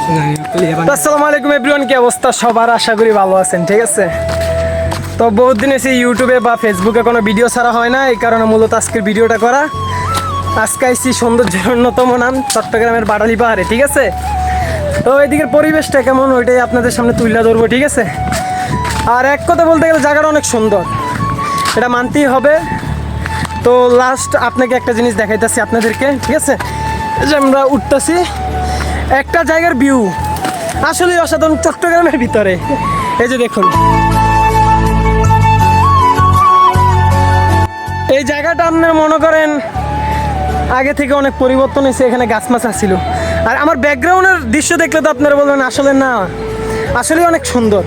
আসসালামু আলাইকুম এভরিওয়ান, কি অবস্থা সবার? আশা করি ভালো আছেন, ঠিক আছে। তো বহুত দিন এসে ইউটিউবে বা ফেসবুকে কোনো ভিডিও ছাড়া হয় না, এই কারণে মূলত আজকের ভিডিওটা করা। আজকে আইসি সৌন্দর্যের অন্যতম নাম চট্টগ্রামের বাটালি পাহাড়ে, ঠিক আছে। তো এদিকের পরিবেশটা কেমন ওইটাই আপনাদের সামনে তুলে ধরবো, ঠিক আছে। আর এক কথা বলতে গেলে জায়গাটা অনেক সুন্দর, এটা মানতেই হবে। তো লাস্ট আপনাকে একটা জিনিস দেখাইতেছি আপনাদেরকে, ঠিক আছে। এই যে আমরা উঠতেছি, একটা জায়গার ভিউ আসলে অসাধারণ চট্টগ্রামের ভিতরে। এই যে দেখুন, এই জায়গাটা আপনার মনে করেন আগে থেকে অনেক পরিবর্তন হয়েছে, এখানে গাছ মাছ ছিল। আর আমার ব্যাকগ্রাউন্ডের দৃশ্য দেখলে তো আপনারা বলবেন আসলে না, আসলে অনেক সুন্দর।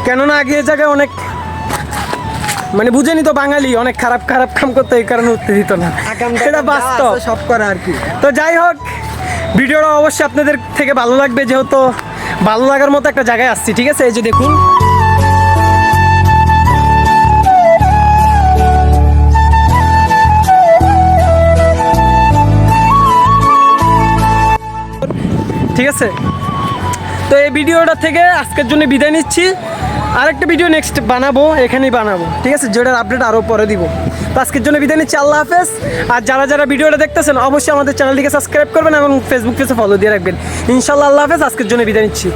কেননা আগে এই জায়গায় অনেক মানে বুঝেনি তো, বাঙালি অনেক খারাপ খারাপ কাম করতে, এই কারণে উঠতে দিত না, সেটা বাস্তব সব করে আর কি। তো যাই হোক, ভিডিওটা অবশ্যই আপনাদের থেকে ভালো লাগবে, যেহেতু ভালো লাগার মতো একটা জায়গায় আসছি, ঠিক আছে। এই যে দেখুন, ঠিক আছে। তো এই ভিডিওটা থেকে আজকের জন্য বিদায় নিচ্ছি। আরেকটা ভিডিও নেক্সট বানাবো, এখানেই বানাবো, ঠিক আছে, যেটার আপডেট আরও পরে দিব। তো আজকের জন্য বিদায় নিচ্ছি, আল্লাহ হাফেজ। আর যারা যারা ভিডিওটা দেখতেছেন অবশ্যই আমাদের চ্যানেলটিকে সাবস্ক্রাইব করবেন এবং ফেসবুক পেজে ফলো দিয়ে রাখবেন। ইনশাল্লাহ, আল্লাহ হাফেজ। আজকের জন্য বিদায় নিচ্ছি।